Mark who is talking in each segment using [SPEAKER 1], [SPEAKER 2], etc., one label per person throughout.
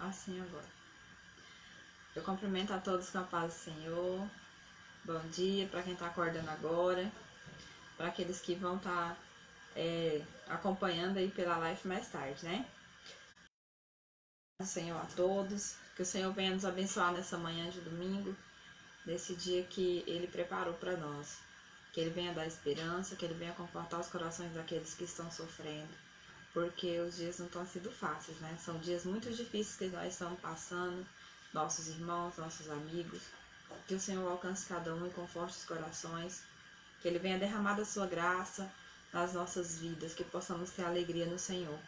[SPEAKER 1] assim agora. Eu cumprimento a todos com a paz do Senhor. Bom dia para quem está acordando agora, para aqueles que vão estar acompanhando aí pela live mais tarde, né? O Senhor a todos, que o Senhor venha nos abençoar nessa manhã de domingo, nesse dia que Ele preparou para nós. Que Ele venha dar esperança, que Ele venha confortar os corações daqueles que estão sofrendo, porque os dias não estão sendo fáceis, né? São dias muito difíceis que nós estamos passando, nossos irmãos, nossos amigos. Que o Senhor alcance cada um e conforte os corações, que Ele venha derramar da sua graça nas nossas vidas, que possamos ter alegria no Senhor.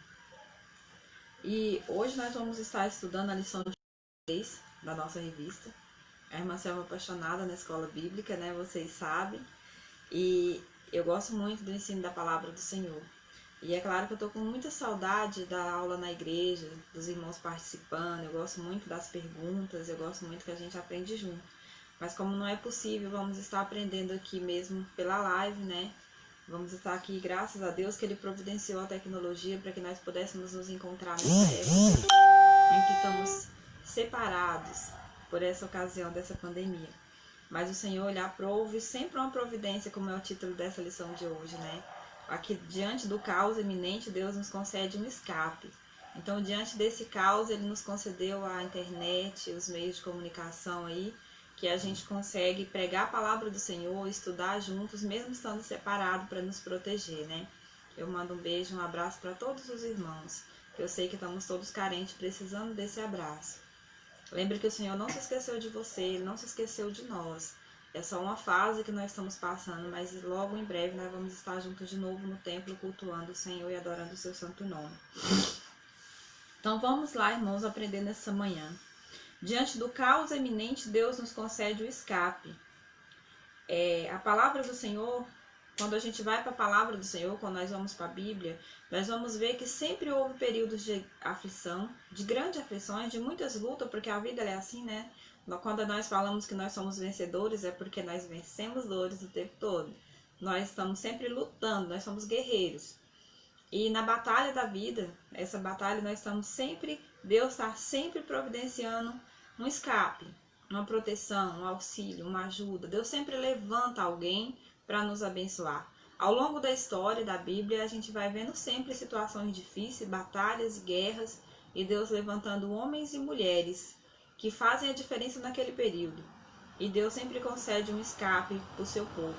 [SPEAKER 1] E hoje nós vamos estar estudando a lição de 6 da nossa revista. A irmã Selma apaixonada na escola bíblica, né? Vocês sabem. E eu gosto muito do ensino da palavra do Senhor. E é claro que eu tô com muita saudade da aula na igreja, dos irmãos participando. Eu gosto muito das perguntas, eu gosto muito que a gente aprende junto. Mas como não é possível, vamos estar aprendendo aqui mesmo pela live, né? Vamos estar aqui, graças a Deus, que Ele providenciou a tecnologia para que nós pudéssemos nos encontrar nessa época em que estamos separados por essa ocasião dessa pandemia. Mas o Senhor, Ele aprove sempre uma providência, como é o título dessa lição de hoje, né? Aqui, diante do caos iminente, Deus nos concede um escape. Então, diante desse caos, Ele nos concedeu a internet, os meios de comunicação aí, que a gente consegue pregar a palavra do Senhor, estudar juntos, mesmo estando separado, para nos proteger, né? Eu mando um beijo, um abraço para todos os irmãos. Eu sei que estamos todos carentes, precisando desse abraço. Lembre que o Senhor não se esqueceu de você, Ele não se esqueceu de nós. É só uma fase que nós estamos passando, mas logo em breve nós vamos estar juntos de novo no templo, cultuando o Senhor e adorando o seu santo nome. Então vamos lá, irmãos, aprender nessa manhã. Diante do caos iminente, Deus nos concede o escape. A palavra do Senhor, quando a gente vai para a palavra do Senhor, quando nós vamos para a Bíblia, nós vamos ver que sempre houve períodos de aflição, de grandes aflições, de muitas lutas, porque a vida é assim, né? Quando nós falamos que nós somos vencedores, é porque nós vencemos dores o tempo todo. Nós estamos sempre lutando, nós somos guerreiros. E na batalha da vida, essa batalha nós estamos sempre, Deus está sempre providenciando um escape, uma proteção, um auxílio, uma ajuda. Deus sempre levanta alguém para nos abençoar. Ao longo da história da Bíblia, a gente vai vendo sempre situações difíceis, batalhas e guerras, e Deus levantando homens e mulheres que fazem a diferença naquele período. E Deus sempre concede um escape para o seu povo.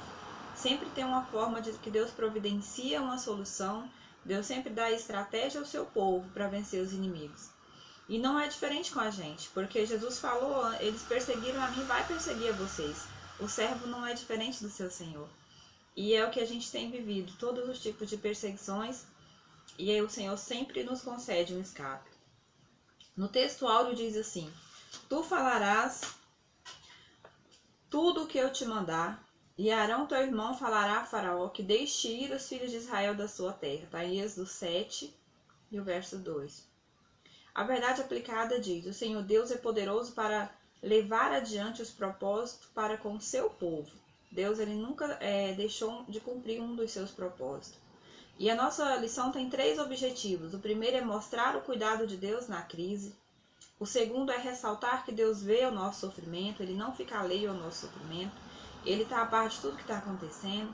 [SPEAKER 1] Sempre tem uma forma de que Deus providencia uma solução. Deus sempre dá estratégia ao seu povo para vencer os inimigos. E não é diferente com a gente, porque Jesus falou, eles perseguiram a mim, vai perseguir a vocês. O servo não é diferente do seu Senhor. E é o que a gente tem vivido, todos os tipos de perseguições, e aí o Senhor sempre nos concede um escape. No texto áureo diz assim: tu falarás tudo o que eu te mandar, e Arão teu irmão falará a Faraó que deixe ir os filhos de Israel da sua terra. Está em Êxodo 7 e o verso 2. A verdade aplicada diz: o Senhor Deus é poderoso para levar adiante os propósitos para com o seu povo. Deus ele nunca deixou de cumprir um dos seus propósitos. E a nossa lição tem 3 objetivos. O primeiro é mostrar o cuidado de Deus na crise. O segundo é ressaltar que Deus vê o nosso sofrimento, Ele não fica alheio ao nosso sofrimento, Ele está a par de tudo que está acontecendo.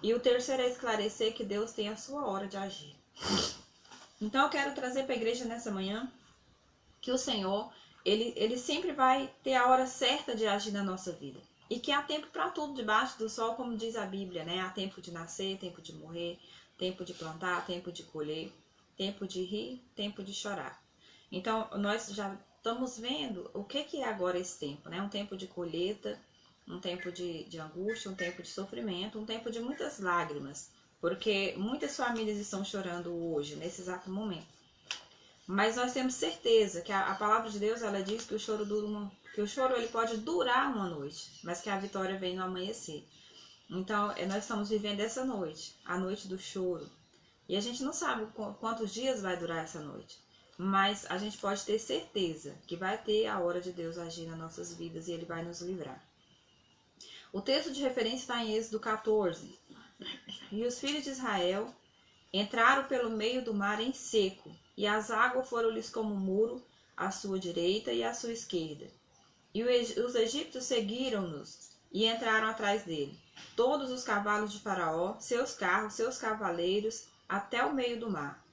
[SPEAKER 1] E o terceiro é esclarecer que Deus tem a sua hora de agir. Então eu quero trazer para a igreja nessa manhã que o Senhor, ele sempre vai ter a hora certa de agir na nossa vida. E que há tempo para tudo debaixo do sol, como diz a Bíblia, né? Há tempo de nascer, tempo de morrer, tempo de plantar, tempo de colher, tempo de rir, tempo de chorar. Então, nós já estamos vendo o que é agora esse tempo, né? Um tempo de colheita, um tempo de angústia, um tempo de sofrimento, um tempo de muitas lágrimas, porque muitas famílias estão chorando hoje, nesse exato momento. Mas nós temos certeza que a palavra de Deus, ela diz que o choro ele pode durar uma noite, mas que a vitória vem no amanhecer. Então, nós estamos vivendo essa noite, a noite do choro. E a gente não sabe quantos dias vai durar essa noite. Mas a gente pode ter certeza que vai ter a hora de Deus agir nas nossas vidas e Ele vai nos livrar. O texto de referência está em Êxodo 14. E os filhos de Israel entraram pelo meio do mar em seco, e as águas foram-lhes como muro à sua direita e à sua esquerda. E os egípcios seguiram-nos e entraram atrás dele, todos os cavalos de Faraó, seus carros, seus cavaleiros, até o meio do mar.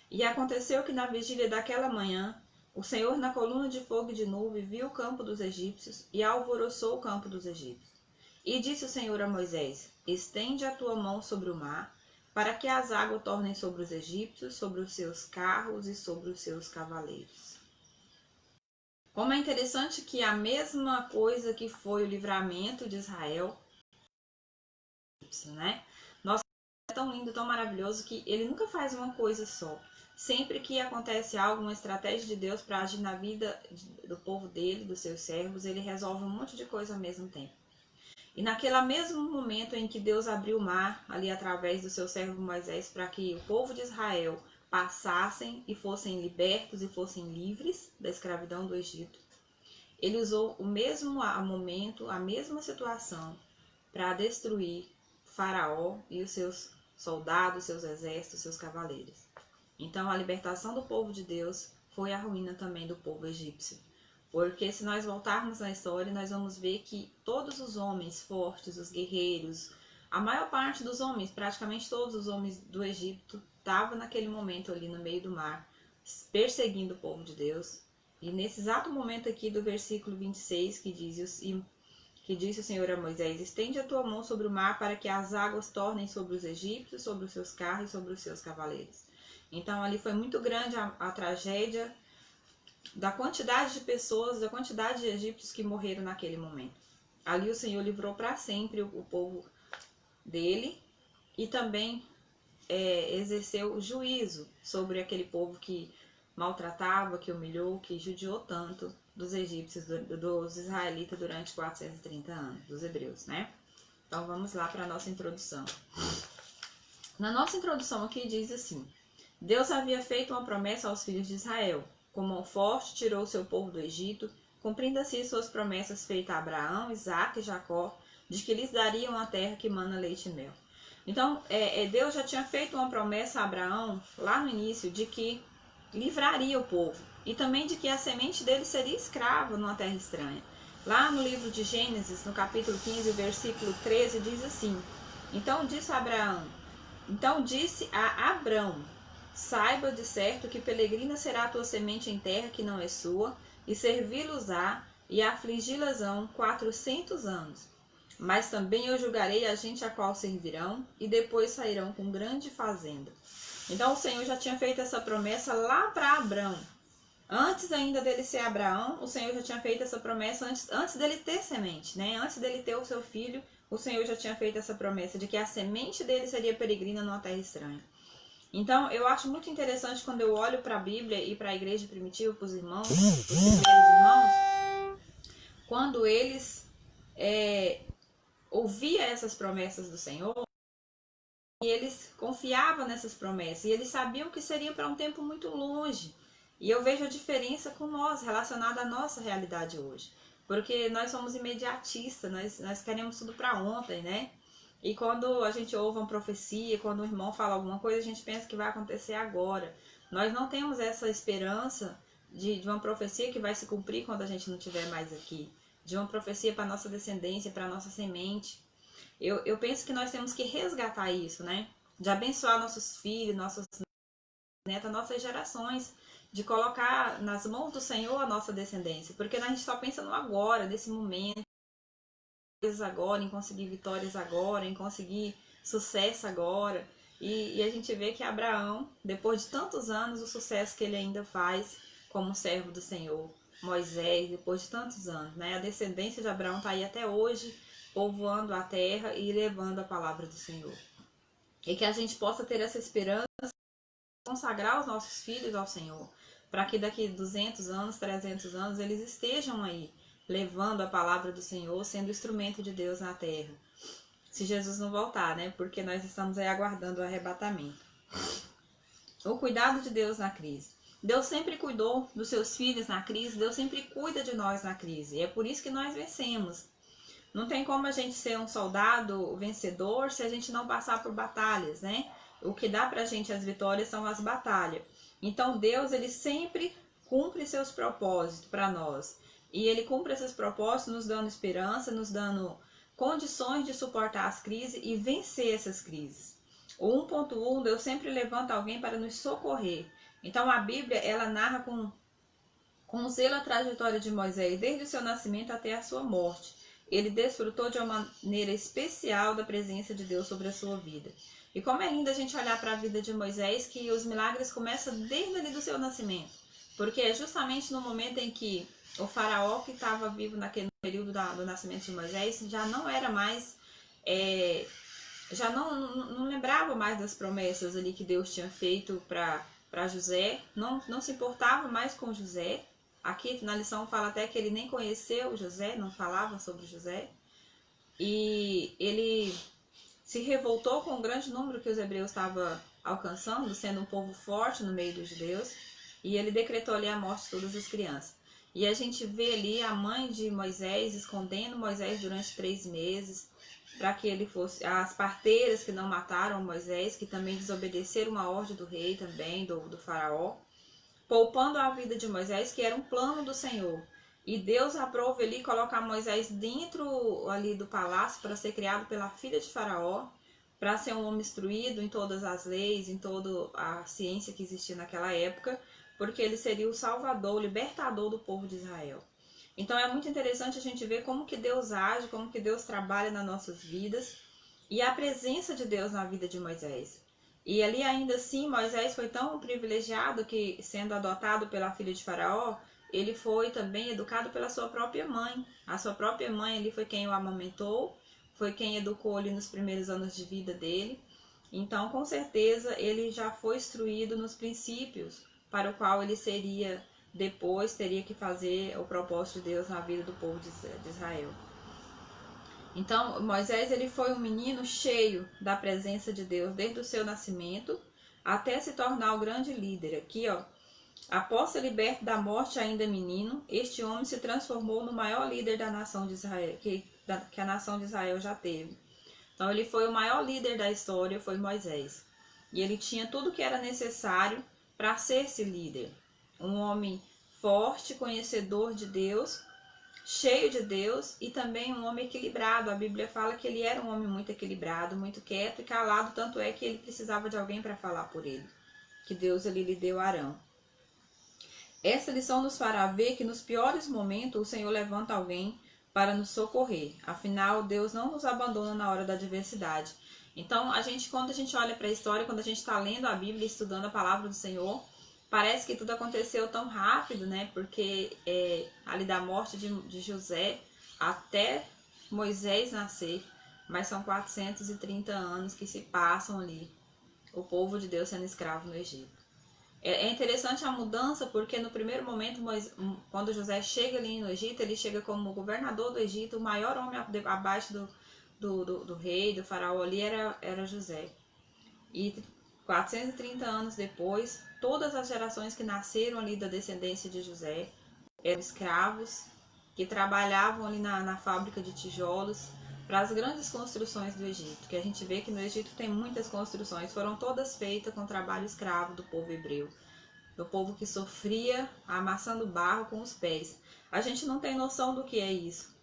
[SPEAKER 1] E aconteceu que na vigília daquela manhã, o Senhor na coluna de fogo e de nuvem viu o campo dos egípcios e alvoroçou o campo dos egípcios. E disse o Senhor a Moisés: estende a tua mão sobre o mar, para que as águas tornem sobre os egípcios, sobre os seus carros e sobre os seus cavaleiros. Como é interessante que a mesma coisa que foi o livramento de Israel, né? Nossa, é tão lindo, tão maravilhoso que ele nunca faz uma coisa só. Sempre que acontece algo, uma estratégia de Deus para agir na vida do povo dele, dos seus servos, ele resolve um monte de coisa ao mesmo tempo. E naquele mesmo momento em que Deus abriu o mar, ali através do seu servo Moisés, para que o povo de Israel passassem e fossem libertos e fossem livres da escravidão do Egito, ele usou o mesmo momento, a mesma situação, para destruir Faraó e os seus soldados, seus exércitos, seus cavaleiros. Então a libertação do povo de Deus foi a ruína também do povo egípcio. Porque se nós voltarmos na história, nós vamos ver que todos os homens fortes, os guerreiros, a maior parte dos homens, praticamente todos os homens do Egito, estavam naquele momento ali no meio do mar, perseguindo o povo de Deus. E nesse exato momento aqui do versículo 26, que disse o Senhor a Moisés: estende a tua mão sobre o mar para que as águas tornem sobre os egípcios, sobre os seus carros e sobre os seus cavaleiros. Então ali foi muito grande a tragédia da quantidade de pessoas, da quantidade de egípcios que morreram naquele momento. Ali o Senhor livrou para sempre o povo dele e também exerceu juízo sobre aquele povo que maltratava, que humilhou, que judiou tanto dos egípcios, dos israelitas durante 430 anos, dos hebreus, né? Então vamos lá para a nossa introdução. Na nossa introdução aqui diz assim: Deus havia feito uma promessa aos filhos de Israel. Com mão forte tirou o seu povo do Egito, cumprindo assim suas promessas feitas a Abraão, Isaque e Jacó, de que lhes daria uma terra que mana leite e mel. Então, Deus já tinha feito uma promessa a Abraão, lá no início, de que livraria o povo, e também de que a semente dele seria escrava numa terra estranha. Lá no livro de Gênesis, no capítulo 15, versículo 13, diz assim: Então disse a Abrão: saiba de certo que peregrina será a tua semente em terra que não é sua, e servi-los-á e afligi-las-ão 400 anos. Mas também eu julgarei a gente a qual servirão, e depois sairão com grande fazenda. Então o Senhor já tinha feito essa promessa lá para Abrão. Antes ainda dele ser Abraão, o Senhor já tinha feito essa promessa antes dele ter semente, né? Antes dele ter o seu filho, o Senhor já tinha feito essa promessa de que a semente dele seria peregrina numa terra estranha. Então, eu acho muito interessante quando eu olho para a Bíblia e para a igreja primitiva, para os irmãos, os primeiros irmãos, quando eles ouviam essas promessas do Senhor, e eles confiavam nessas promessas, e eles sabiam que seria para um tempo muito longe. E eu vejo a diferença com nós, relacionada à nossa realidade hoje. Porque nós somos imediatistas, nós queremos tudo para ontem, né? E quando a gente ouve uma profecia, quando o irmão fala alguma coisa, a gente pensa que vai acontecer agora. Nós não temos essa esperança de uma profecia que vai se cumprir quando a gente não estiver mais aqui. De uma profecia para a nossa descendência, para a nossa semente. Eu penso que nós temos que resgatar isso, né? De abençoar nossos filhos, nossas netas, nossas gerações. De colocar nas mãos do Senhor a nossa descendência. Porque a gente só pensa no agora, nesse momento. Agora, em conseguir vitórias agora, em conseguir sucesso agora. E a gente vê que Abraão, depois de tantos anos, o sucesso que ele ainda faz como servo do Senhor. Moisés, depois de tantos anos, né? A descendência de Abraão está aí até hoje, povoando a terra e levando a palavra do Senhor. E que a gente possa ter essa esperança de consagrar os nossos filhos ao Senhor, para que daqui 200 anos, 300 anos, eles estejam aí, levando a palavra do Senhor, sendo instrumento de Deus na terra. Se Jesus não voltar, né? Porque nós estamos aí aguardando o arrebatamento. O cuidado de Deus na crise. Deus sempre cuidou dos seus filhos na crise, Deus sempre cuida de nós na crise. E é por isso que nós vencemos. Não tem como a gente ser um soldado vencedor se a gente não passar por batalhas, né? O que dá pra gente as vitórias são as batalhas. Então Deus, ele sempre cumpre seus propósitos para nós. E ele cumpre esses propósitos nos dando esperança, nos dando condições de suportar as crises e vencer essas crises. O 1.1, Deus sempre levanta alguém para nos socorrer. Então a Bíblia, ela narra com zelo a trajetória de Moisés desde o seu nascimento até a sua morte. Ele desfrutou de uma maneira especial da presença de Deus sobre a sua vida. E como é lindo a gente olhar para a vida de Moisés, que os milagres começam desde ali do seu nascimento. Porque é justamente no momento em que o faraó que estava vivo naquele período do nascimento de Moisés já não era mais, já não lembrava mais das promessas ali que Deus tinha feito para José, não se importava mais com José. Aqui na lição fala até que ele nem conheceu José, não falava sobre José. E ele se revoltou com o grande número que os hebreus estavam alcançando, sendo um povo forte no meio dos judeus. E ele decretou ali a morte de todas as crianças. E a gente vê ali a mãe de Moisés escondendo Moisés durante 3 meses, para que ele fosse... As parteiras que não mataram Moisés, que também desobedeceram uma ordem do rei também, do faraó, poupando a vida de Moisés, que era um plano do Senhor. E Deus aprova ali colocar Moisés dentro ali do palácio para ser criado pela filha de Faraó, para ser um homem instruído em todas as leis, em toda a ciência que existia naquela época, porque ele seria o salvador, o libertador do povo de Israel. Então é muito interessante a gente ver como que Deus age, como que Deus trabalha nas nossas vidas e a presença de Deus na vida de Moisés. E ali ainda assim Moisés foi tão privilegiado que, sendo adotado pela filha de Faraó, ele foi também educado pela sua própria mãe. A sua própria mãe ali foi quem o amamentou, foi quem educou ele nos primeiros anos de vida dele. Então, com certeza, ele já foi instruído nos princípios para o qual ele seria, depois, teria que fazer o propósito de Deus na vida do povo de Israel. Então, Moisés ele foi um menino cheio da presença de Deus desde o seu nascimento até se tornar o grande líder. Aqui, ó, após ser liberto da morte ainda menino, este homem se transformou no maior líder da nação de Israel, que a nação de Israel já teve. Então, ele foi o maior líder da história, foi Moisés. E ele tinha tudo que era necessário para ser esse líder. Um homem forte, conhecedor de Deus, cheio de Deus e também um homem equilibrado. A Bíblia fala que ele era um homem muito equilibrado, muito quieto e calado, tanto é que ele precisava de alguém para falar por ele, que Deus ali lhe deu Arão. Essa lição nos fará ver que nos piores momentos o Senhor levanta alguém para nos socorrer. Afinal, Deus não nos abandona na hora da adversidade. Então, quando a gente olha para a história, quando a gente está lendo a Bíblia, estudando a palavra do Senhor, parece que tudo aconteceu tão rápido, né? Porque ali da morte de José até Moisés nascer, mas são 430 anos que se passam ali, o povo de Deus sendo escravo no Egito. É interessante a mudança, porque no primeiro momento, quando José chega ali no Egito, ele chega como governador do Egito, o maior homem abaixo do rei, do faraó ali era José. E 430 anos depois, todas as gerações que nasceram ali da descendência de José eram escravos, que trabalhavam ali na fábrica de tijolos para as grandes construções do Egito, que a gente vê que no Egito tem muitas construções, foram todas feitas com trabalho escravo do povo hebreu, do povo que sofria amassando barro com os pés. A gente não tem noção do que é isso.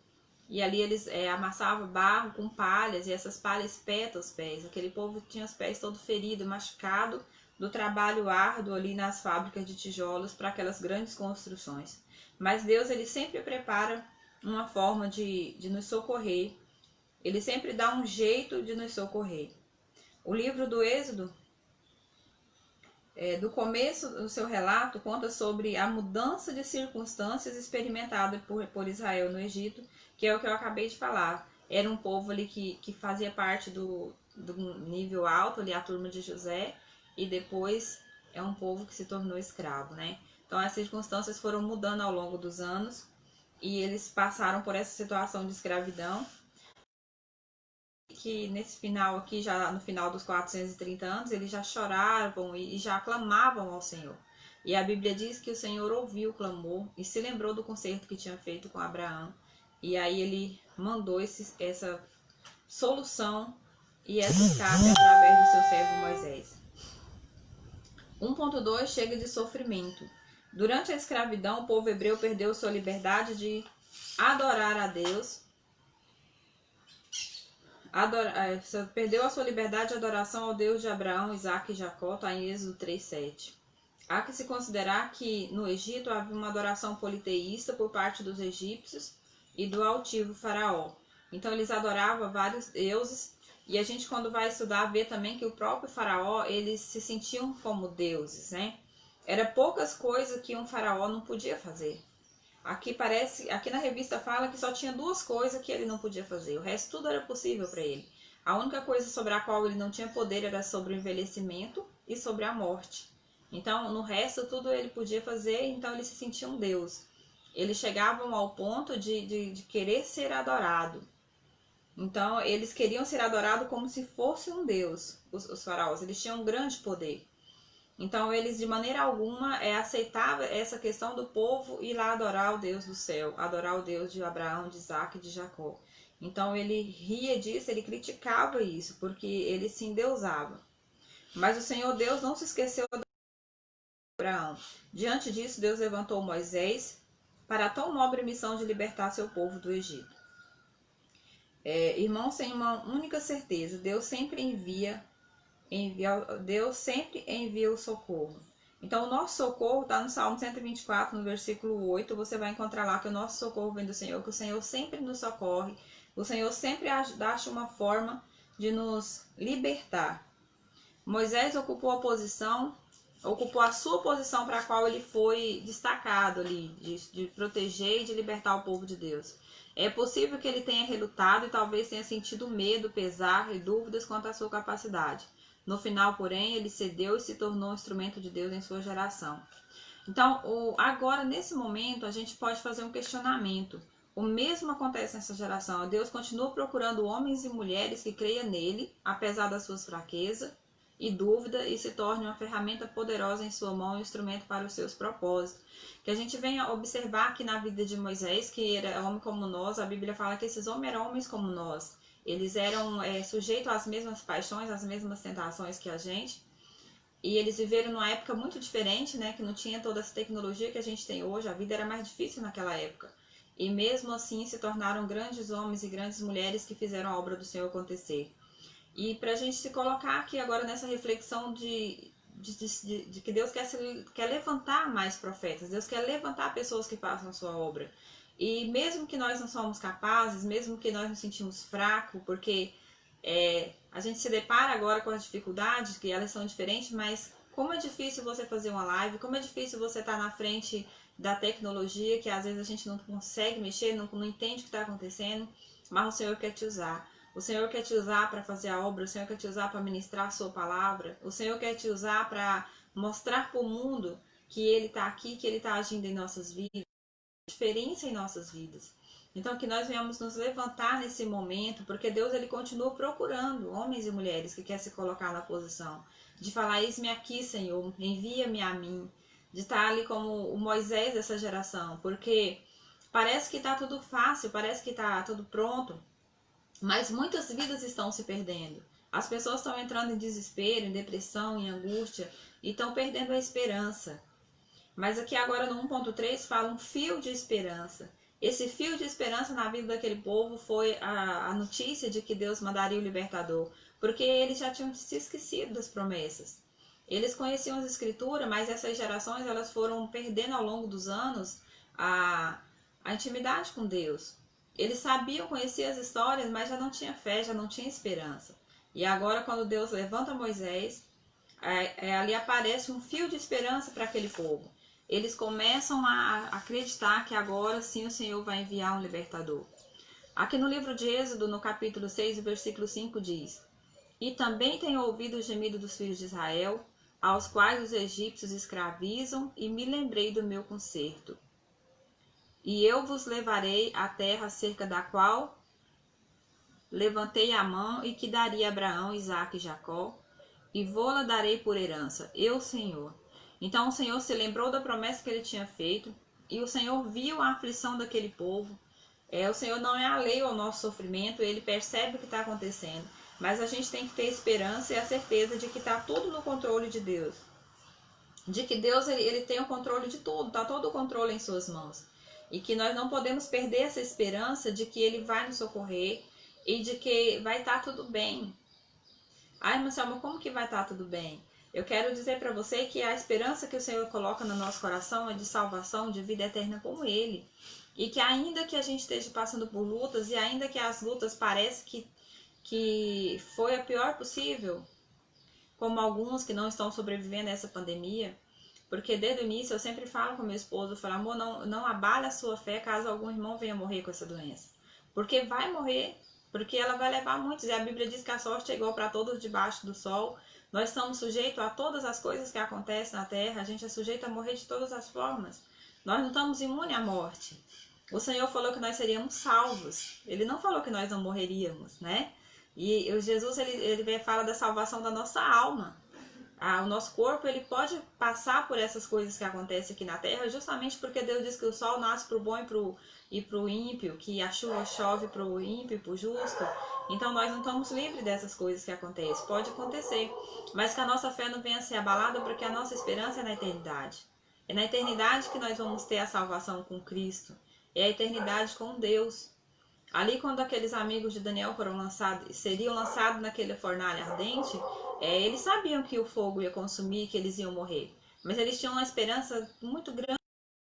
[SPEAKER 1] E ali eles amassavam barro com palhas, e essas palhas espetam os pés. Aquele povo tinha os pés todo ferido, machucado, do trabalho árduo ali nas fábricas de tijolos para aquelas grandes construções. Mas Deus, ele sempre prepara uma forma de nos socorrer. Ele sempre dá um jeito de nos socorrer. O livro do Êxodo, do começo do seu relato, conta sobre a mudança de circunstâncias experimentada por Israel no Egito, que é o que eu acabei de falar. Era um povo ali que fazia parte do nível alto, ali a turma de José, e depois é um povo que se tornou escravo, né? Então as circunstâncias foram mudando ao longo dos anos, e eles passaram por essa situação de escravidão, que nesse final aqui, já no final dos 430 anos, eles já choravam e já clamavam ao Senhor. E a Bíblia diz que o Senhor ouviu o clamor e se lembrou do concerto que tinha feito com Abraão. E aí ele mandou essa solução e essa escape através do seu servo Moisés. 1.2 chega de sofrimento. Durante a escravidão, o povo hebreu perdeu sua liberdade de adorar a Deus. Perdeu a sua liberdade de adoração ao Deus de Abraão, Isaque e Jacó, está em Êxodo 3:7. Há que se considerar que no Egito havia uma adoração politeísta por parte dos egípcios e do altivo faraó. Então eles adoravam vários deuses, e a gente, quando vai estudar, vê também que o próprio faraó, eles se sentiam como deuses, né? Era poucas coisas que um faraó não podia fazer. Aqui na revista fala que só tinha 2 coisas que ele não podia fazer. O resto tudo era possível para ele. A única coisa sobre a qual ele não tinha poder era sobre o envelhecimento e sobre a morte. Então, no resto tudo ele podia fazer, então ele se sentia um deus. Eles chegavam ao ponto de querer ser adorado. Então, eles queriam ser adorados como se fosse um deus, os faraós. Eles tinham um grande poder. Então, eles de maneira alguma aceitavam essa questão do povo ir lá adorar o Deus do céu, adorar o Deus de Abraão, de Isaque e de Jacó. Então, ele ria disso, ele criticava isso, porque ele se endeusava. Mas o Senhor Deus não se esqueceu de Abraão. Diante disso, Deus levantou Moisés para a tão nobre missão de libertar seu povo do Egito. Irmãos, tem uma única certeza: Deus sempre envia o socorro. Então, o nosso socorro está no Salmo 124, no versículo 8. Você vai encontrar lá que o nosso socorro vem do Senhor, que o Senhor sempre nos socorre, o Senhor sempre acha uma forma de nos libertar. Moisés ocupou a sua posição para a qual ele foi destacado ali, de proteger e de libertar o povo de Deus. É possível que ele tenha relutado e talvez tenha sentido medo, pesar e dúvidas quanto à sua capacidade. No final, porém, ele cedeu e se tornou um instrumento de Deus em sua geração. Então, agora, nesse momento, a gente pode fazer um questionamento. O mesmo acontece nessa geração. Deus continua procurando homens e mulheres que creiam nele, apesar das suas fraquezas e dúvida, e se torne uma ferramenta poderosa em sua mão e um instrumento para os seus propósitos. Que a gente venha observar aqui na vida de Moisés, que era homem como nós. A Bíblia fala que esses homens eram homens como nós. Eles eram sujeitos às mesmas paixões, às mesmas tentações que a gente. E eles viveram numa época muito diferente, né? Que não tinha toda essa tecnologia que a gente tem hoje. A vida era mais difícil naquela época. E mesmo assim se tornaram grandes homens e grandes mulheres que fizeram a obra do Senhor acontecer. E para a gente se colocar aqui agora nessa reflexão de que Deus quer levantar mais profetas. Deus quer levantar pessoas que façam a sua obra. E mesmo que nós não somos capazes, mesmo que nós nos sentimos fracos, porque a gente se depara agora com as dificuldades, que elas são diferentes, mas como é difícil você fazer uma live, como é difícil você estar na frente da tecnologia, que às vezes a gente não consegue mexer, não entende o que está acontecendo, mas o Senhor quer te usar. O Senhor quer te usar para fazer a obra, o Senhor quer te usar para ministrar a sua palavra, o Senhor quer te usar para mostrar para o mundo que Ele está aqui, que Ele está agindo em nossas vidas, diferença em nossas vidas. Então, que nós venhamos nos levantar nesse momento, porque Deus ele continua procurando homens e mulheres que querem se colocar na posição de falar: eis-me aqui, Senhor, envia-me a mim, de estar ali como o Moisés dessa geração, porque parece que está tudo fácil, parece que está tudo pronto, mas muitas vidas estão se perdendo. As pessoas estão entrando em desespero, em depressão, em angústia, e estão perdendo a esperança. Mas aqui agora no 1.3 fala um fio de esperança. Esse fio de esperança na vida daquele povo foi a notícia de que Deus mandaria o libertador, porque eles já tinham se esquecido das promessas. Eles conheciam as escrituras, mas essas gerações elas foram perdendo ao longo dos anos a intimidade com Deus. Eles sabiam, conheciam as histórias, mas já não tinha fé, já não tinha esperança. E agora quando Deus levanta Moisés, ali aparece um fio de esperança para aquele povo. Eles começam a acreditar que agora sim o Senhor vai enviar um libertador. Aqui no livro de Êxodo, no capítulo 6, versículo 5 diz: e também tenho ouvido o gemido dos filhos de Israel, aos quais os egípcios escravizam, e me lembrei do meu conserto. E eu vos levarei à terra acerca da qual levantei a mão e que daria a Abraão, Isaque e Jacó, e vô-la darei por herança, eu, Senhor. Então o Senhor se lembrou da promessa que ele tinha feito, e o Senhor viu a aflição daquele povo. O Senhor não é alheio ao nosso sofrimento, ele percebe o que está acontecendo, mas a gente tem que ter esperança e a certeza de que está tudo no controle de Deus. de que Deus ele tem o controle de tudo, está todo o controle em suas mãos. E que nós não podemos perder essa esperança de que ele vai nos socorrer e de que vai estar tudo bem. Ai, Marcelo, como que vai estar tudo bem? Eu quero dizer para você que a esperança que o Senhor coloca no nosso coração é de salvação, de vida eterna com Ele. E que ainda que a gente esteja passando por lutas, e ainda que as lutas pareçam que foi a pior possível, como alguns que não estão sobrevivendo a essa pandemia, porque desde o início eu sempre falo com meu esposo, eu falo, amor, não abale a sua fé caso algum irmão venha morrer com essa doença. Porque vai morrer, porque ela vai levar muitos, e a Bíblia diz que a sorte é igual para todos debaixo do sol. Nós estamos sujeitos a todas as coisas que acontecem na terra, a gente é sujeito a morrer de todas as formas. Nós não estamos imunes à morte. O Senhor falou que nós seríamos salvos, Ele não falou que nós não morreríamos, né? E Jesus, ele fala da salvação da nossa alma. O nosso corpo, ele pode passar por essas coisas que acontecem aqui na terra, justamente porque Deus diz que o sol nasce para o bom e para o ímpio, que a chuva chove para o ímpio e para o justo. Então nós não estamos livres dessas coisas que acontecem. Pode acontecer, mas que a nossa fé não venha a ser abalada, porque a nossa esperança é na eternidade. É na eternidade que nós vamos ter a salvação com Cristo. É a eternidade com Deus. Ali, quando aqueles amigos de Daniel seriam lançados naquele fornalha ardente, eles sabiam que o fogo ia consumir, que eles iam morrer. Mas eles tinham uma esperança muito grande,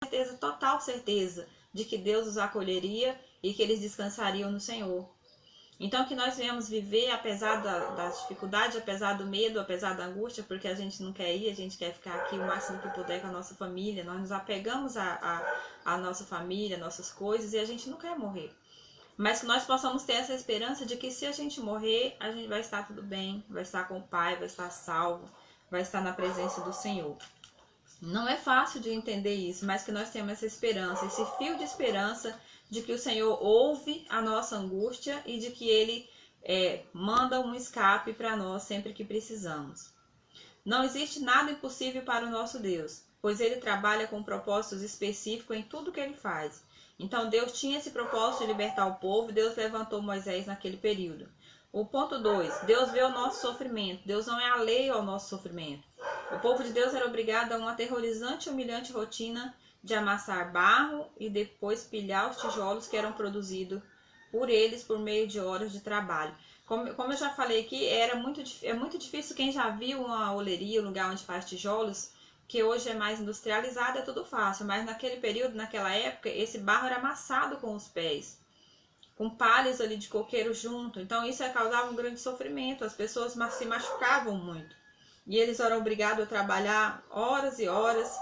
[SPEAKER 1] certeza, total certeza, de que Deus os acolheria e que eles descansariam no Senhor. Então, que nós venhamos viver, apesar da dificuldade, apesar do medo, apesar da angústia, porque a gente não quer ir, a gente quer ficar aqui o máximo que puder com a nossa família, nós nos apegamos à nossa família, nossas coisas, e a gente não quer morrer. Mas que nós possamos ter essa esperança de que se a gente morrer, a gente vai estar tudo bem, vai estar com o Pai, vai estar salvo, vai estar na presença do Senhor. Não é fácil de entender isso, mas que nós temos essa esperança, esse fio de esperança de que o Senhor ouve a nossa angústia e de que Ele manda um escape para nós sempre que precisamos. Não existe nada impossível para o nosso Deus, pois Ele trabalha com propósitos específicos em tudo que Ele faz. Então Deus tinha esse propósito de libertar o povo, Deus levantou Moisés naquele período. O ponto 2, Deus vê o nosso sofrimento, Deus não é alheio ao nosso sofrimento. O povo de Deus era obrigado a uma aterrorizante e humilhante rotina de amassar barro e depois pilhar os tijolos que eram produzidos por eles por meio de horas de trabalho. Como eu já falei aqui, é muito difícil. Quem já viu uma oleria, um lugar onde faz tijolos, que hoje é mais industrializado, é tudo fácil, mas naquele período, naquela época, esse barro era amassado com os pés, com palhas ali de coqueiro junto. Então isso causava um grande sofrimento, as pessoas se machucavam muito. E eles eram obrigados a trabalhar horas e horas,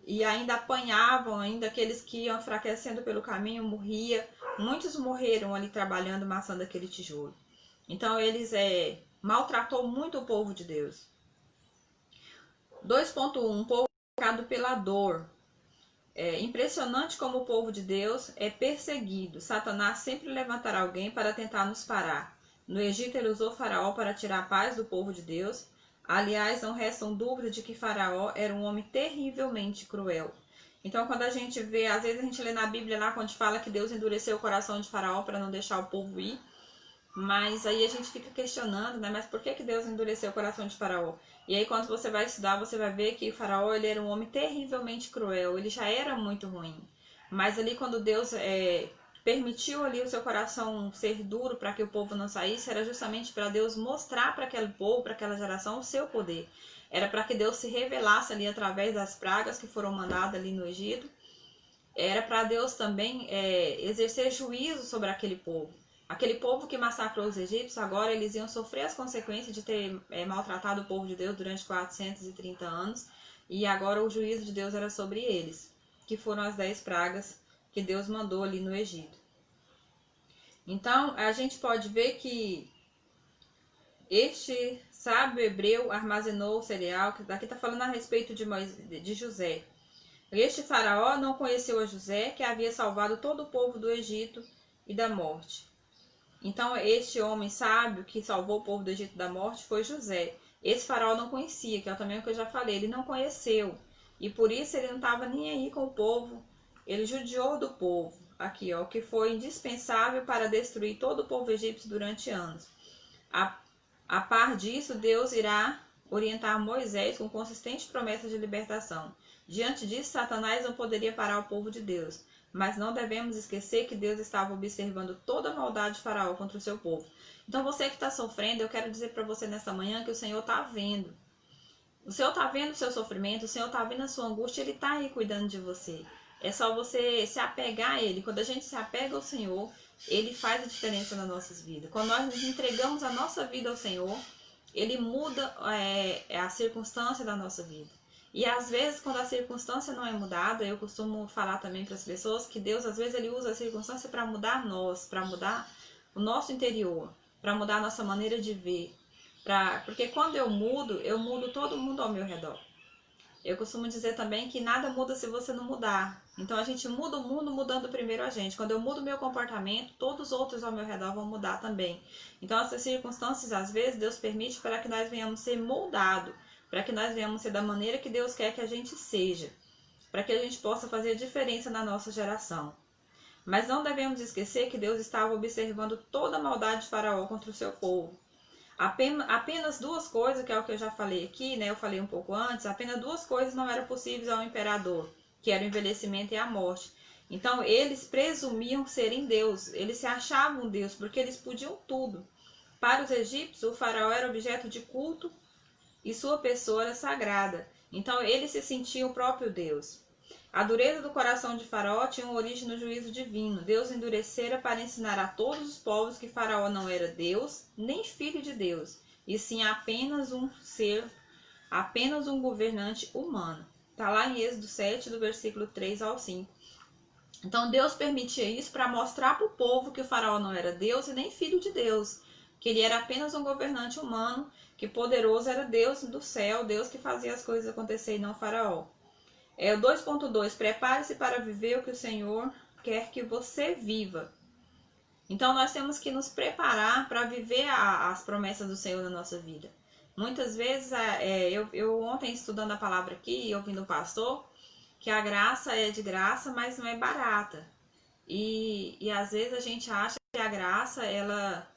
[SPEAKER 1] e ainda apanhavam, ainda aqueles que iam enfraquecendo pelo caminho morriam. Muitos morreram ali trabalhando, amassando aquele tijolo. Então eles maltratou muito o povo de Deus. 2.1, um povo marcado pela dor. É impressionante como o povo de Deus é perseguido. Satanás sempre levantará alguém para tentar nos parar. No Egito ele usou Faraó para tirar a paz do povo de Deus. Aliás, não restam dúvidas de que Faraó era um homem terrivelmente cruel. Então, quando a gente vê, às vezes a gente lê na Bíblia lá, quando fala que Deus endureceu o coração de Faraó para não deixar o povo ir. Mas aí a gente fica questionando, né? Mas por que Deus endureceu o coração de Faraó? E aí quando você vai estudar, você vai ver que Faraó ele era um homem terrivelmente cruel. Ele já era muito ruim. Mas ali quando Deus permitiu ali o seu coração ser duro para que o povo não saísse, era justamente para Deus mostrar para aquele povo, para aquela geração, o seu poder. Era para que Deus se revelasse ali através das pragas que foram mandadas ali no Egito. Era para Deus também exercer juízo sobre aquele povo. Aquele povo que massacrou os egípcios, agora eles iam sofrer as consequências de ter maltratado o povo de Deus durante 430 anos. E agora o juízo de Deus era sobre eles, que foram as 10 pragas que Deus mandou ali no Egito. Então, a gente pode ver que este sábio hebreu armazenou o cereal, que daqui está falando a respeito de José. Este faraó não conheceu a José, que havia salvado todo o povo do Egito e da morte. Então, este homem sábio que salvou o povo do Egito da morte foi José. Esse faraó não conhecia, que é também o que eu já falei, ele não conheceu. E por isso ele não estava nem aí com o povo. Ele judiou do povo, aqui ó, que foi indispensável para destruir todo o povo egípcio durante anos. A par disso, Deus irá orientar Moisés com consistente promessa de libertação. Diante disso, Satanás não poderia parar o povo de Deus. Mas não devemos esquecer que Deus estava observando toda a maldade de Faraó contra o seu povo. Então você que está sofrendo, eu quero dizer para você nesta manhã que o Senhor está vendo. O Senhor está vendo o seu sofrimento, o Senhor está vendo a sua angústia, Ele está aí cuidando de você. É só você se apegar a Ele. Quando a gente se apega ao Senhor, Ele faz a diferença nas nossas vidas. Quando nós nos entregamos a nossa vida ao Senhor, Ele muda a circunstância da nossa vida. E às vezes, quando a circunstância não é mudada, eu costumo falar também para as pessoas que Deus, às vezes, Ele usa a circunstância para mudar nós, para mudar o nosso interior, para mudar a nossa maneira de ver. Porque quando eu mudo todo mundo ao meu redor. Eu costumo dizer também que nada muda se você não mudar. Então a gente muda o mundo mudando primeiro a gente. Quando eu mudo o meu comportamento, todos os outros ao meu redor vão mudar também. Então essas circunstâncias, às vezes, Deus permite para que nós venhamos ser moldados, para que nós venhamos ser da maneira que Deus quer que a gente seja, para que a gente possa fazer a diferença na nossa geração. Mas não devemos esquecer que Deus estava observando toda a maldade de Faraó contra o seu povo. Apenas duas coisas, que é o que eu já falei aqui, né? Eu falei um pouco antes, apenas duas coisas não eram possíveis ao imperador, que era o envelhecimento e a morte. Então eles presumiam serem Deus, eles se achavam Deus, porque eles podiam tudo. Para os egípcios, o faraó era objeto de culto e sua pessoa era sagrada. Então ele se sentia o próprio Deus. A dureza do coração de Faraó tinha uma origem no juízo divino. Deus endurecera para ensinar a todos os povos que Faraó não era Deus, nem filho de Deus, e sim apenas um ser, apenas um governante humano. Está lá em Êxodo 7, do versículo 3 ao 5. Então Deus permitia isso para mostrar para o povo que o Faraó não era Deus e nem filho de Deus, que ele era apenas um governante humano, que poderoso era Deus do céu, Deus que fazia as coisas acontecer e não o Faraó. O 2.2, prepare-se para viver o que o Senhor quer que você viva. Então nós temos que nos preparar para viver as promessas do Senhor na nossa vida. Muitas vezes, eu ontem estudando a palavra aqui e ouvindo o pastor, que a graça é de graça, mas não é barata. E às vezes a gente acha que a graça, ela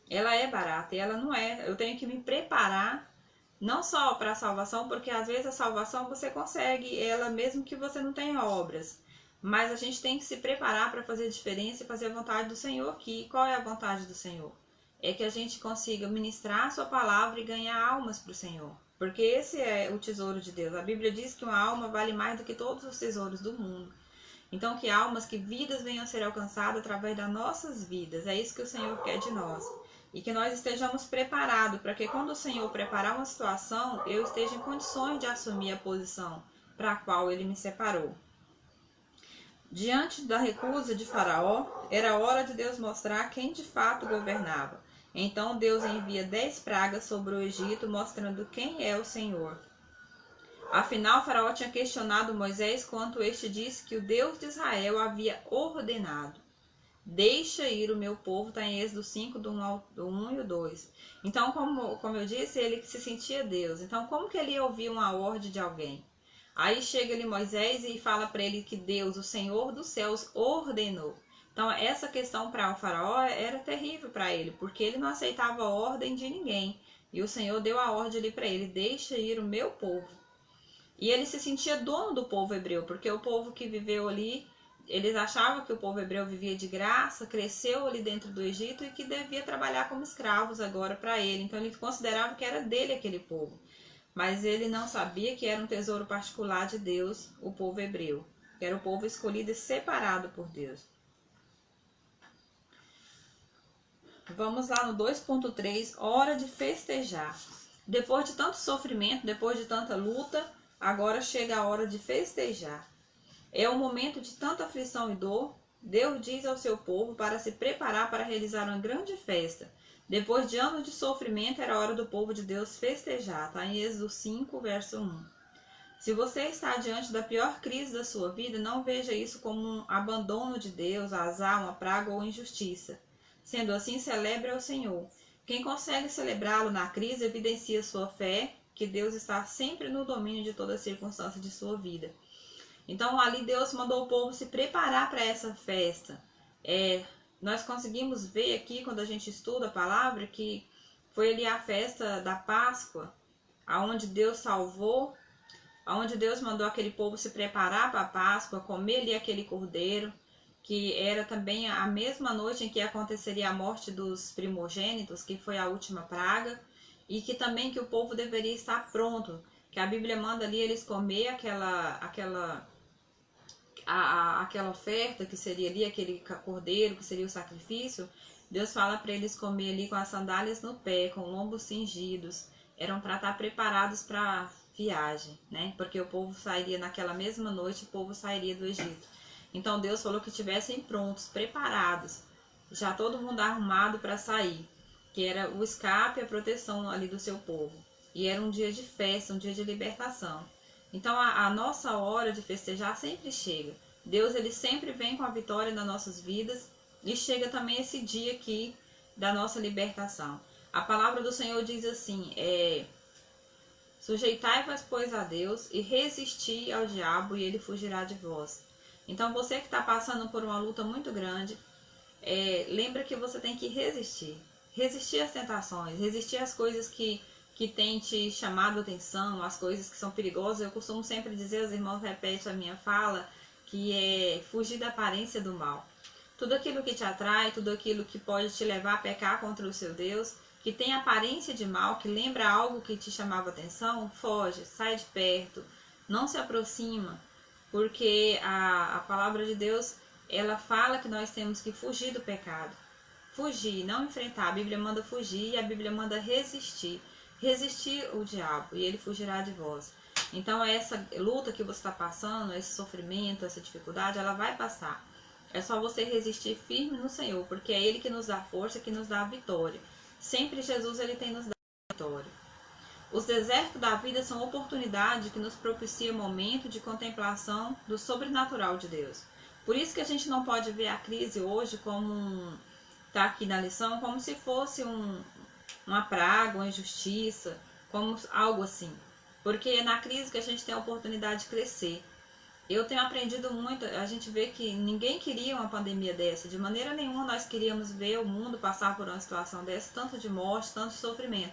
[SPEAKER 1] é barata, e ela não é. Eu tenho que me preparar, não só para a salvação, porque às vezes a salvação você consegue ela mesmo que você não tenha obras. Mas a gente tem que se preparar para fazer a diferença e fazer a vontade do Senhor aqui. E qual é a vontade do Senhor? É que a gente consiga ministrar a sua palavra e ganhar almas para o Senhor. Porque esse é o tesouro de Deus. A Bíblia diz que uma alma vale mais do que todos os tesouros do mundo. Então que almas, que vidas venham a ser alcançadas através das nossas vidas. É isso que o Senhor quer de nós. E que nós estejamos preparados para que quando o Senhor preparar uma situação, eu esteja em condições de assumir a posição para a qual Ele me separou. Diante da recusa de Faraó, era hora de Deus mostrar quem de fato governava. Então Deus envia 10 pragas sobre o Egito, mostrando quem é o Senhor. Afinal, Faraó tinha questionado Moisés quando este disse que o Deus de Israel havia ordenado: deixa ir o meu povo, está em Êxodo 5, do 1 e o 2. Então, como eu disse, ele se sentia Deus. Então, como que ele ia ouvir uma ordem de alguém? Aí chega ali Moisés e fala para ele que Deus, o Senhor dos céus, ordenou. Então, essa questão para o faraó era terrível para ele, porque ele não aceitava a ordem de ninguém. E o Senhor deu a ordem ali para ele: deixa ir o meu povo. E ele se sentia dono do povo hebreu, porque o povo que viveu ali, eles achavam que o povo hebreu vivia de graça, cresceu ali dentro do Egito e que devia trabalhar como escravos agora para ele. Então ele considerava que era dele aquele povo. Mas ele não sabia que era um tesouro particular de Deus, o povo hebreu, que era o povo escolhido e separado por Deus. Vamos lá no 2.3, hora de festejar. Depois de tanto sofrimento, depois de tanta luta, agora chega a hora de festejar. É um momento de tanta aflição e dor. Deus diz ao seu povo para se preparar para realizar uma grande festa. Depois de anos de sofrimento, era hora do povo de Deus festejar. Está em Êxodo 5, verso 1. Se você está diante da pior crise da sua vida, não veja isso como um abandono de Deus, azar, uma praga ou injustiça. Sendo assim, celebre ao Senhor. Quem consegue celebrá-lo na crise evidencia sua fé, que Deus está sempre no domínio de toda circunstância de sua vida. Então, ali Deus mandou o povo se preparar para essa festa. Nós conseguimos ver aqui, quando a gente estuda a palavra, que foi ali a festa da Páscoa, aonde Deus salvou, aonde Deus mandou aquele povo se preparar para a Páscoa, comer ali aquele cordeiro, que era também a mesma noite em que aconteceria a morte dos primogênitos, que foi a última praga, e que também que o povo deveria estar pronto, que a Bíblia manda ali eles comer aquela oferta, que seria ali aquele cordeiro, que seria o sacrifício. Deus fala para eles comer ali com as sandálias no pé, com lombos cingidos, eram para estar preparados para viagem, né? Porque o povo sairia naquela mesma noite, o povo sairia do Egito. Então Deus falou que estivessem prontos, preparados, já todo mundo arrumado para sair, que era o escape e a proteção ali do seu povo. E era um dia de festa, um dia de libertação. Então a nossa hora de festejar sempre chega. Deus ele sempre vem com a vitória nas nossas vidas e chega também esse dia aqui da nossa libertação. A palavra do Senhor diz assim, sujeitai-vos, pois, a Deus e resisti ao diabo e ele fugirá de vós. Então você que está passando por uma luta muito grande, lembra que você tem que resistir. Resistir às tentações, resistir às coisas que tem te chamado a atenção, as coisas que são perigosas. Eu costumo sempre dizer, os irmãos repetem a minha fala, que é fugir da aparência do mal. Tudo aquilo que te atrai, tudo aquilo que pode te levar a pecar contra o seu Deus, que tem aparência de mal, que lembra algo que te chamava atenção, foge, sai de perto, não se aproxima, porque a palavra de Deus, ela fala que nós temos que fugir do pecado. Fugir, não enfrentar. A Bíblia manda fugir e a Bíblia manda resistir. Resistir o diabo e ele fugirá de vós. Então essa luta que você está passando, esse sofrimento, essa dificuldade, ela vai passar. É só você resistir firme no Senhor, porque é Ele que nos dá força, que nos dá a vitória. Sempre Jesus ele tem nos dado a vitória. Os desertos da vida são oportunidade que nos propicia momento de contemplação do sobrenatural de Deus. Por isso que a gente não pode ver a crise hoje como está aqui na lição, como se fosse uma praga, uma injustiça, como algo assim. Porque é na crise que a gente tem a oportunidade de crescer. Eu tenho aprendido muito, a gente vê que ninguém queria uma pandemia dessa, de maneira nenhuma nós queríamos ver o mundo passar por uma situação dessa, tanto de morte, tanto de sofrimento.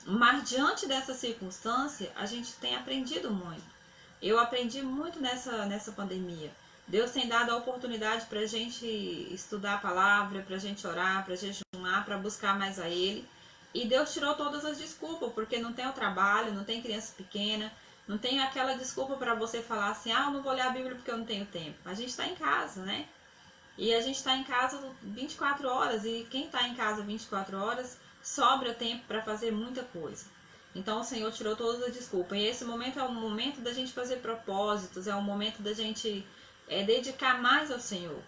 [SPEAKER 1] Mas diante dessa circunstância, a gente tem aprendido muito. Eu aprendi muito nessa pandemia. Deus tem dado a oportunidade para a gente estudar a palavra, para a gente orar, para jejuar, para buscar mais a Ele. E Deus tirou todas as desculpas, porque não tem o trabalho, não tem criança pequena, não tem aquela desculpa para você falar assim, eu não vou ler a Bíblia porque eu não tenho tempo. A gente está em casa, né? E a gente está em casa 24 horas, e quem está em casa 24 horas, sobra tempo para fazer muita coisa. Então o Senhor tirou todas as desculpas. E esse momento é um momento da gente fazer propósitos, é um momento da gente dedicar mais ao Senhor.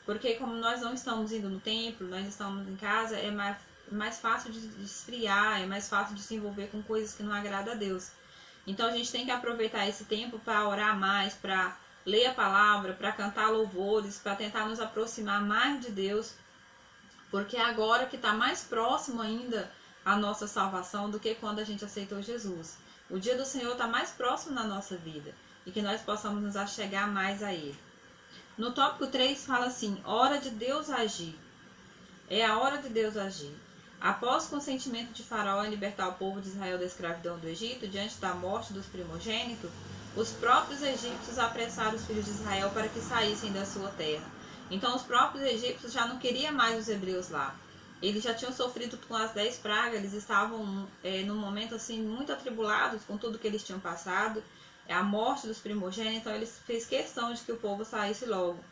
[SPEAKER 1] Porque como nós não estamos indo no templo, nós estamos em casa, é mais fácil de esfriar, é mais fácil de se envolver com coisas que não agradam a Deus. Então a gente tem que aproveitar esse tempo para orar mais, para ler a palavra, para cantar louvores, para tentar nos aproximar mais de Deus, porque é agora que está mais próximo ainda a nossa salvação do que quando a gente aceitou Jesus. O dia do Senhor está mais próximo na nossa vida e que nós possamos nos achegar mais a Ele. No tópico 3 fala assim, hora de Deus agir. É a hora de Deus agir. Após o consentimento de Faraó em libertar o povo de Israel da escravidão do Egito, diante da morte dos primogênitos, os próprios egípcios apressaram os filhos de Israel para que saíssem da sua terra. Então os próprios egípcios já não queriam mais os hebreus lá. Eles já tinham sofrido com as 10 pragas, eles estavam num momento assim muito atribulados com tudo que eles tinham passado, a morte dos primogênitos, então eles fez questão de que o povo saísse logo.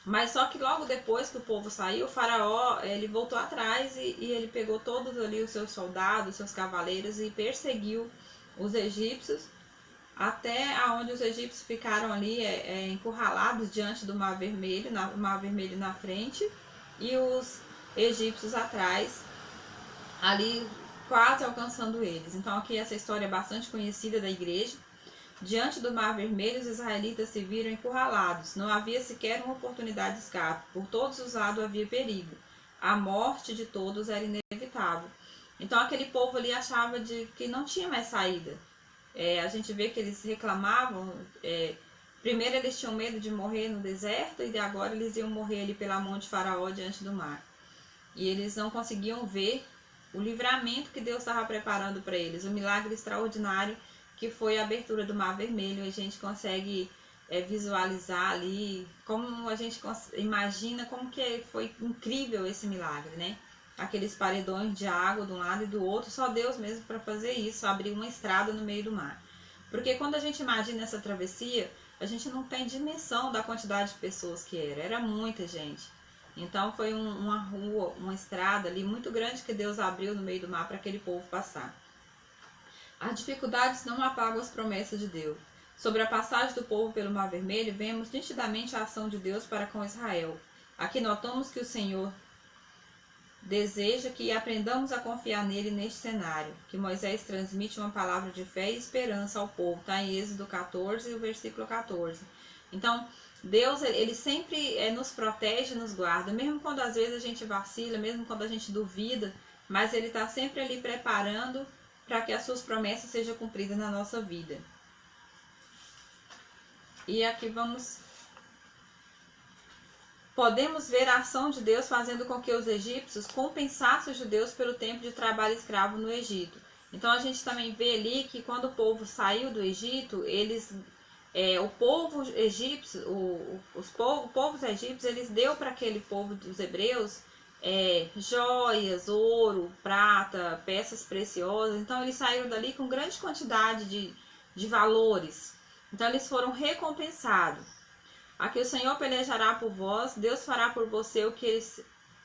[SPEAKER 1] Mas só que logo depois que o povo saiu, o faraó ele voltou atrás e ele pegou todos ali os seus soldados, os seus cavaleiros e perseguiu os egípcios até aonde os egípcios ficaram ali encurralados diante do Mar Vermelho, o Mar Vermelho na frente e os egípcios atrás, ali quase alcançando eles. Então aqui essa história é bastante conhecida da igreja. Diante do Mar Vermelho, os israelitas se viram encurralados. Não havia sequer uma oportunidade de escape. Por todos os lados havia perigo. A morte de todos era inevitável. Então aquele povo ali achava que não tinha mais saída. A gente vê que eles reclamavam. Primeiro eles tinham medo de morrer no deserto e agora eles iam morrer ali pela mão de Faraó diante do mar. E eles não conseguiam ver o livramento que Deus estava preparando para eles, o milagre extraordinário que foi a abertura do Mar Vermelho. A gente consegue visualizar ali, como a gente imagina como que foi incrível esse milagre, né? Aqueles paredões de água de um lado e do outro, só Deus mesmo para fazer isso, abrir uma estrada no meio do mar. Porque quando a gente imagina essa travessia, a gente não tem dimensão da quantidade de pessoas que era muita gente. Então foi uma rua, uma estrada ali muito grande que Deus abriu no meio do mar para aquele povo passar. As dificuldades não apagam as promessas de Deus. Sobre a passagem do povo pelo Mar Vermelho, vemos nitidamente a ação de Deus para com Israel. Aqui notamos que o Senhor deseja que aprendamos a confiar nele neste cenário, que Moisés transmite uma palavra de fé e esperança ao povo. Está em Êxodo 14, o versículo 14. Então, Deus, ele sempre nos protege, nos guarda, mesmo quando às vezes a gente vacila, mesmo quando a gente duvida, mas ele está sempre ali preparando para que as suas promessas sejam cumpridas na nossa vida. E aqui podemos ver a ação de Deus fazendo com que os egípcios compensassem os judeus pelo tempo de trabalho escravo no Egito. Então a gente também vê ali que quando o povo saiu do Egito, o povo egípcio, os povos egípcios, eles deu para aquele povo dos hebreus joias, ouro, prata, peças preciosas. Então eles saíram dali com grande quantidade de valores. Então eles foram recompensados. Aqui o Senhor pelejará por vós, Deus fará por você o que ele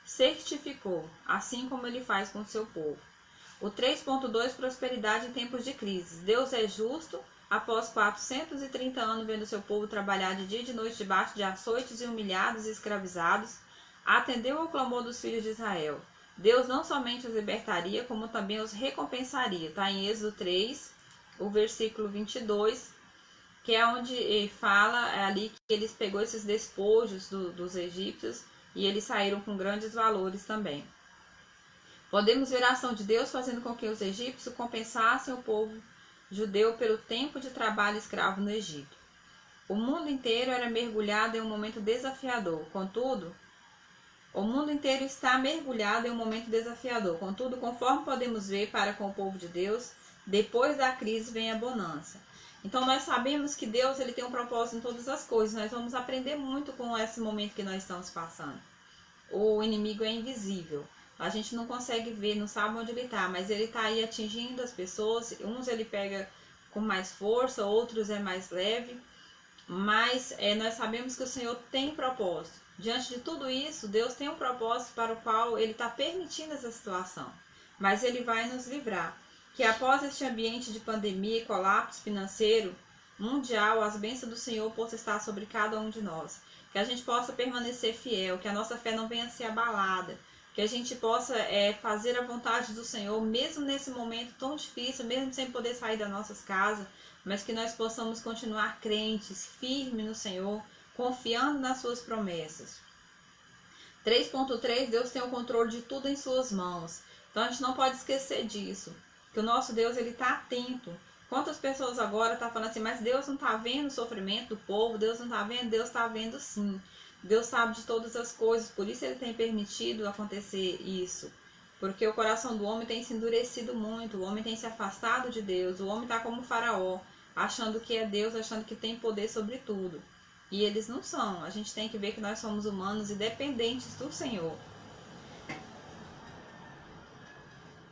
[SPEAKER 1] certificou, assim como ele faz com o seu povo. O 3.2, prosperidade em tempos de crise. Deus é justo, após 430 anos vendo seu povo trabalhar de dia e de noite debaixo de açoites e humilhados e escravizados, atendeu ao clamor dos filhos de Israel. Deus não somente os libertaria, como também os recompensaria. Está em Êxodo 3, o versículo 22, que é onde fala ali que eles pegou esses despojos dos egípcios e eles saíram com grandes valores também. Podemos ver a ação de Deus fazendo com que os egípcios compensassem o povo judeu pelo tempo de trabalho escravo no Egito. O mundo inteiro era mergulhado em um momento desafiador, contudo, conforme podemos ver para com o povo de Deus, depois da crise vem a bonança. Então nós sabemos que Deus ele tem um propósito em todas as coisas. Nós vamos aprender muito com esse momento que nós estamos passando. O inimigo é invisível. A gente não consegue ver, não sabe onde ele está, mas ele está aí atingindo as pessoas. Uns ele pega com mais força, outros é mais leve. Mas nós sabemos que o Senhor tem propósito. Diante de tudo isso, Deus tem um propósito para o qual ele está permitindo essa situação. Mas ele vai nos livrar. Que após este ambiente de pandemia e colapso financeiro mundial, as bênçãos do Senhor possam estar sobre cada um de nós. Que a gente possa permanecer fiel, que a nossa fé não venha a ser abalada. Que a gente possa fazer a vontade do Senhor, mesmo nesse momento tão difícil, mesmo sem poder sair das nossas casas, mas que nós possamos continuar crentes, firmes no Senhor, confiando nas suas promessas. 3.3, Deus tem o controle de tudo em suas mãos. Então a gente não pode esquecer disso. Que o nosso Deus, ele está atento. Quantas pessoas agora estão falando assim, mas Deus não está vendo o sofrimento do povo, Deus não está vendo? Deus está vendo sim. Deus sabe de todas as coisas, por isso ele tem permitido acontecer isso. Porque o coração do homem tem se endurecido muito, o homem tem se afastado de Deus, o homem está como o faraó, achando que é Deus, achando que tem poder sobre tudo. E eles não são. A gente tem que ver que nós somos humanos e dependentes do Senhor.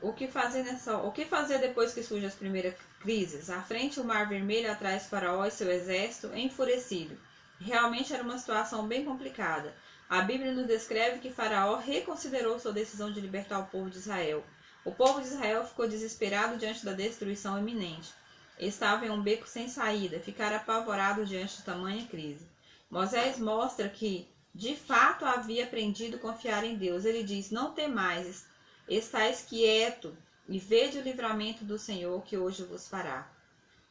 [SPEAKER 1] O que fazer depois que surgem as primeiras crises? À frente o Mar Vermelho, atrás Faraó e seu exército enfurecido. Realmente era uma situação bem complicada. A Bíblia nos descreve que Faraó reconsiderou sua decisão de libertar o povo de Israel. O povo de Israel ficou desesperado diante da destruição iminente. Estava em um beco sem saída, ficara apavorado diante de tamanha crise. Moisés mostra que, de fato, havia aprendido a confiar em Deus. Ele diz, não temais, estais quieto e vede o livramento do Senhor que hoje vos fará.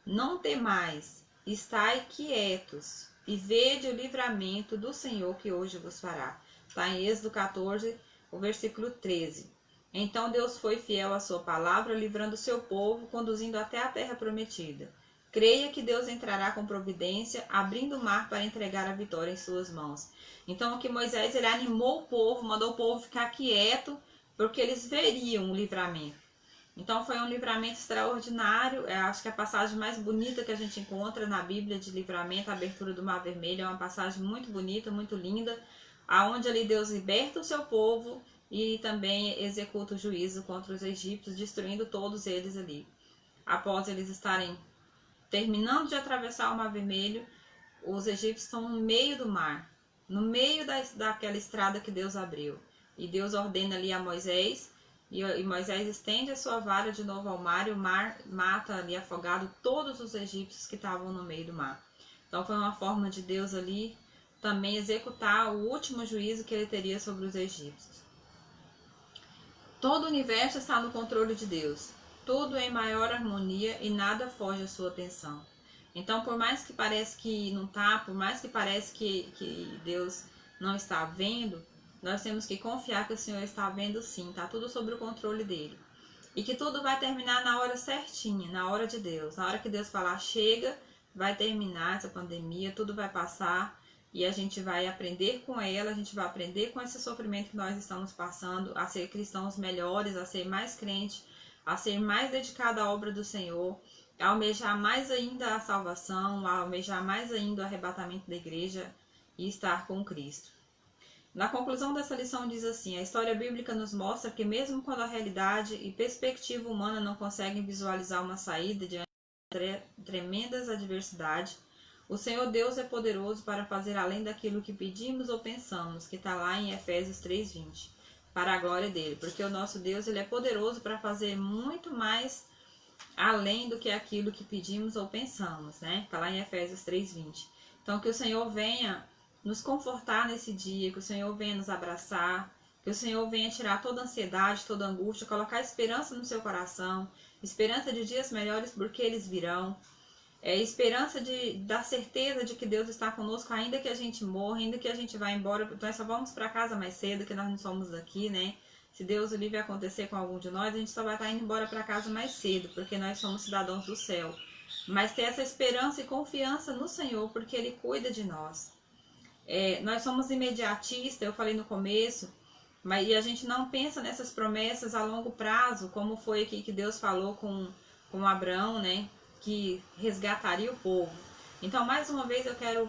[SPEAKER 1] Não temais, estai quietos e vede o livramento do Senhor que hoje vos fará. Está em Êxodo 14, o versículo 13. Então Deus foi fiel à sua palavra, livrando o seu povo, conduzindo até a terra prometida. Creia que Deus entrará com providência, abrindo o mar para entregar a vitória em suas mãos. Então aqui Moisés ele animou o povo, mandou o povo ficar quieto, porque eles veriam o livramento. Então foi um livramento extraordinário. Acho que a passagem mais bonita que a gente encontra na Bíblia de livramento, a abertura do Mar Vermelho, é uma passagem muito bonita, muito linda, aonde ali Deus liberta o seu povo e também executa o juízo contra os egípcios, destruindo todos eles ali. Após eles estarem terminando de atravessar o Mar Vermelho, os egípcios estão no meio do mar, no meio daquela estrada que Deus abriu. E Deus ordena ali a Moisés, e Moisés estende a sua vara de novo ao mar, e o mar mata ali afogado todos os egípcios que estavam no meio do mar. Então foi uma forma de Deus ali também executar o último juízo que ele teria sobre os egípcios. Todo o universo está no controle de Deus. Tudo em maior harmonia e nada foge à sua atenção. Então, por mais que pareça que não está, por mais que pareça que Deus não está vendo, nós temos que confiar que o Senhor está vendo sim, está tudo sob o controle dele. E que tudo vai terminar na hora certinha, na hora de Deus. Na hora que Deus falar, chega, vai terminar essa pandemia, tudo vai passar e a gente vai aprender com ela, a gente vai aprender com esse sofrimento que nós estamos passando, a ser cristãos melhores, a ser mais crentes, a ser mais dedicado à obra do Senhor, a almejar mais ainda a salvação, a almejar mais ainda o arrebatamento da igreja e estar com Cristo. Na conclusão dessa lição diz assim: a história bíblica nos mostra que mesmo quando a realidade e perspectiva humana não conseguem visualizar uma saída diante de tremendas adversidades, o Senhor Deus é poderoso para fazer além daquilo que pedimos ou pensamos, que está lá em Efésios 3:20, para a glória dele, porque o nosso Deus ele é poderoso para fazer muito mais além do que aquilo que pedimos ou pensamos, né? Está lá em Efésios 3:20. Então que o Senhor venha nos confortar nesse dia, que o Senhor venha nos abraçar, que o Senhor venha tirar toda ansiedade, toda angústia, colocar esperança no seu coração, esperança de dias melhores porque eles virão, esperança da certeza de que Deus está conosco, ainda que a gente morra, ainda que a gente vá embora, nós só vamos para casa mais cedo, que nós não somos daqui, né? Se Deus o livre acontecer com algum de nós, a gente só vai estar indo embora para casa mais cedo, porque nós somos cidadãos do céu. Mas ter essa esperança e confiança no Senhor, porque Ele cuida de nós. Nós somos imediatistas, eu falei no começo, e a gente não pensa nessas promessas a longo prazo, como foi aqui que Deus falou com Abraão, né, que resgataria o povo. Então, mais uma vez, eu quero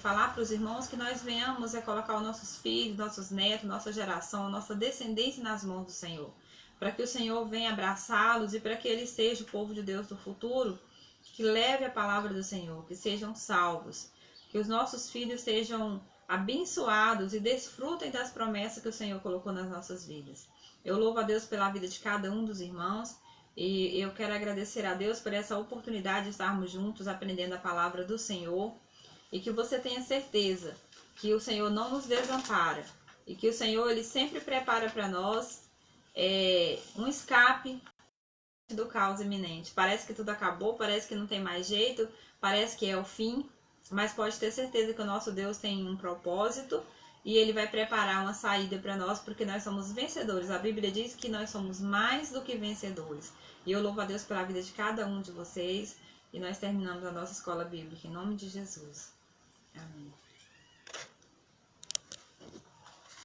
[SPEAKER 1] falar para os irmãos que nós venhamos colocar os nossos filhos, nossos netos, nossa geração, nossa descendência nas mãos do Senhor, para que o Senhor venha abraçá-los e para que eles sejam o povo de Deus do futuro, que leve a palavra do Senhor, que sejam salvos, que os nossos filhos sejam abençoados e desfrutem das promessas que o Senhor colocou nas nossas vidas. Eu louvo a Deus pela vida de cada um dos irmãos e eu quero agradecer a Deus por essa oportunidade de estarmos juntos aprendendo a palavra do Senhor e que você tenha certeza que o Senhor não nos desampara e que o Senhor ele sempre prepara para nós um escape do caos iminente. Parece que tudo acabou, parece que não tem mais jeito, parece que é o fim, mas pode ter certeza que o nosso Deus tem um propósito e Ele vai preparar uma saída para nós, porque nós somos vencedores. A Bíblia diz que nós somos mais do que vencedores. E eu louvo a Deus pela vida de cada um de vocês. E nós terminamos a nossa escola bíblica em nome de Jesus. Amém.